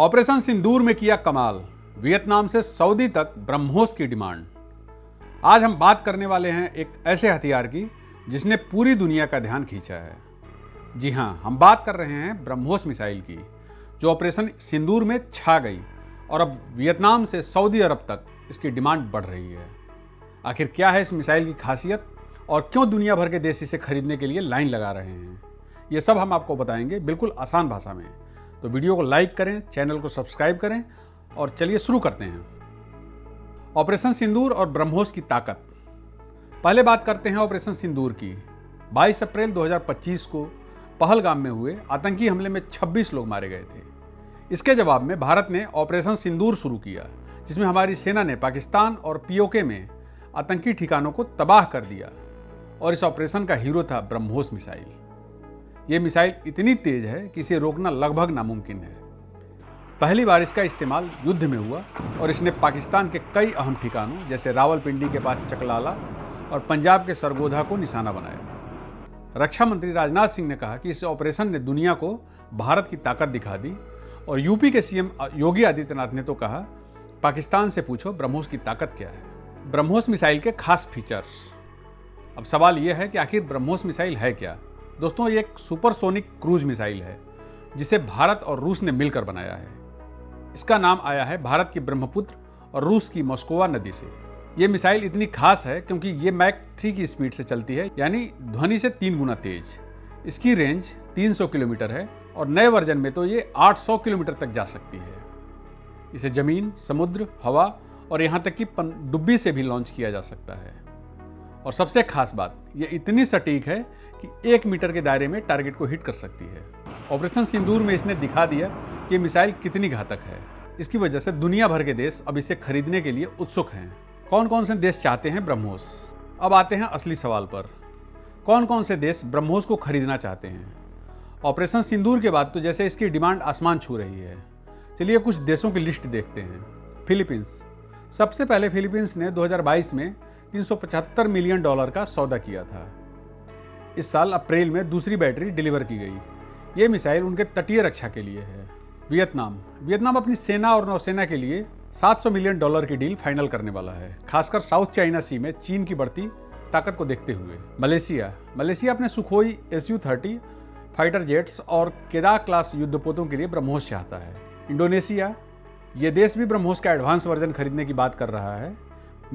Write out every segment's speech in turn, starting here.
Operation सिंदूर में किया कमाल, वियतनाम से सऊदी तक ब्रह्मोस की डिमांड। आज हम बात करने वाले हैं एक ऐसे हथियार की जिसने पूरी दुनिया का ध्यान खींचा है। जी हां, हम बात कर रहे हैं ब्रह्मोस मिसाइल की, जो ऑपरेशन सिंदूर में छा गई और अब वियतनाम से सऊदी अरब तक इसकी डिमांड बढ़ रही है। आखिर क्या है इस मिसाइल की खासियत और क्यों दुनिया भर के देश इसे खरीदने के लिए लाइन लगा रहे हैं, ये सब हम आपको बताएंगे बिल्कुल आसान भाषा में। तो वीडियो को लाइक करें, चैनल को सब्सक्राइब करें और चलिए शुरू करते हैं। ऑपरेशन सिंदूर और ब्रह्मोस की ताकत। पहले बात करते हैं ऑपरेशन सिंदूर की। 22 अप्रैल 2025 को पहलगाम में हुए आतंकी हमले में 26 लोग मारे गए थे। इसके जवाब में भारत ने ऑपरेशन सिंदूर शुरू किया, जिसमें हमारी सेना ने पाकिस्तान और पीओके में आतंकी ठिकानों को तबाह कर दिया। और इस ऑपरेशन का हीरो था ब्रह्मोस मिसाइल। ये मिसाइल इतनी तेज है कि इसे रोकना लगभग नामुमकिन है। पहली बार इसका इस्तेमाल युद्ध में हुआ और इसने पाकिस्तान के कई अहम ठिकानों जैसे रावलपिंडी के पास चकलाला और पंजाब के सरगोधा को निशाना बनाया। रक्षा मंत्री राजनाथ सिंह ने कहा कि इस ऑपरेशन ने दुनिया को भारत की ताकत दिखा दी। और यूपी के सीएम योगी आदित्यनाथ ने तो कहा, पाकिस्तान से पूछो ब्रह्मोस की ताकत क्या है। ब्रह्मोस मिसाइल के खास फीचर्स। अब सवाल यह है कि आखिर ब्रह्मोस मिसाइल है क्या। दोस्तों, ये एक सुपरसोनिक क्रूज मिसाइल है जिसे भारत और रूस ने मिलकर बनाया है। इसका नाम आया है भारत की ब्रह्मपुत्र और रूस की मॉस्कोवा नदी से। ये मिसाइल इतनी खास है क्योंकि ये मैक 3 की स्पीड से चलती है, यानी ध्वनि से 3 गुना तेज। इसकी रेंज 300 किलोमीटर है और नए वर्जन में तो ये 800 किलोमीटर तक जा सकती है। इसे जमीन, समुद्र, हवा और यहाँ तक कि पनडुब्बी से भी लॉन्च किया जा सकता है। और सबसे खास बात, ये इतनी सटीक है कि 1 मीटर के दायरे में टारगेट को हिट कर सकती है। ऑपरेशन सिंदूर में इसने दिखा दिया कि मिसाइल कितनी घातक है। इसकी वजह से दुनिया भर के देश अब इसे खरीदने के लिए उत्सुक हैं। कौन कौन से देश चाहते हैं ब्रह्मोस? अब आते हैं असली सवाल पर। कौन कौन से देश ब्रह्मोस को खरीदना चाहते हैं? ऑपरेशन सिंदूर के बाद तो जैसे इसकी डिमांड आसमान छू रही है। चलिए कुछ देशों की लिस्ट देखते हैं। फिलीपींस। सबसे पहले फिलीपींस ने 2022 में $375 मिलियन का सौदा किया था। इस साल अप्रैल में दूसरी बैटरी डिलीवर की गई। ये मिसाइल उनके तटीय रक्षा के लिए है। वियतनाम अपनी सेना और नौसेना के लिए $700 मिलियन की डील फाइनल करने वाला है, खासकर साउथ चाइना सी में चीन की बढ़ती ताकत को देखते हुए। मलेशिया अपने सुखोई Su-30 फाइटर जेट्स और केदा क्लास युद्धपोतों के लिए ब्रह्मोस चाहता है। इंडोनेशिया, ये देश भी ब्रह्मोस का एडवांस वर्जन खरीदने की बात कर रहा है।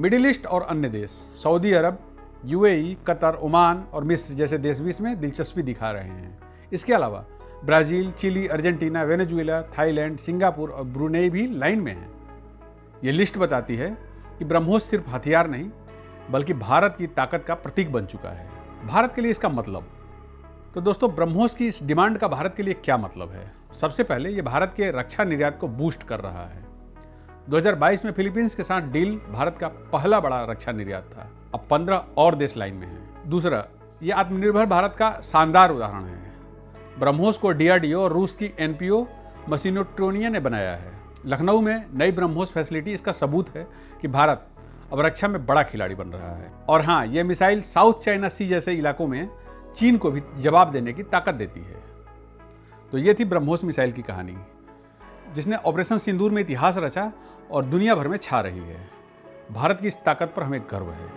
मिडिल ईस्ट और अन्य देश, सऊदी अरब, यूएई, कतर, ओमान और मिस्र जैसे देश भी इसमें दिलचस्पी दिखा रहे हैं। इसके अलावा Brazil, Chile, Argentina, Venezuela, Thailand, Singapore और ब्रुनेई भी लाइन में हैं। ये लिस्ट बताती है कि ब्रह्मोस सिर्फ हथियार नहीं बल्कि भारत की ताकत का प्रतीक बन चुका है। भारत के लिए इसका मतलब। तो दोस्तों, ब्रह्मोस की इस डिमांड का भारत के लिए क्या मतलब है? सबसे पहले ये भारत के रक्षा निर्यात को बूस्ट कर रहा है। 2022 में फिलीपींस के साथ डील भारत का पहला बड़ा रक्षा निर्यात था। अब 15 और देश लाइन में हैं। दूसरा, ये आत्मनिर्भर भारत का शानदार उदाहरण है। ब्रह्मोस को डीआरडीओ और रूस की एनपीओ मशीनोट्रोनिया ने बनाया है। लखनऊ में नई ब्रह्मोस फैसिलिटी इसका सबूत है कि भारत अब रक्षा में बड़ा खिलाड़ी बन रहा है। और हाँ, ये मिसाइल साउथ चाइना सी जैसे इलाकों में चीन को भी जवाब देने की ताकत देती है। तो ये थी ब्रह्मोस मिसाइल की कहानी, जिसने ऑपरेशन सिंदूर में इतिहास रचा और दुनिया भर में छा रही है। भारत की इस ताकत पर हमें गर्व है।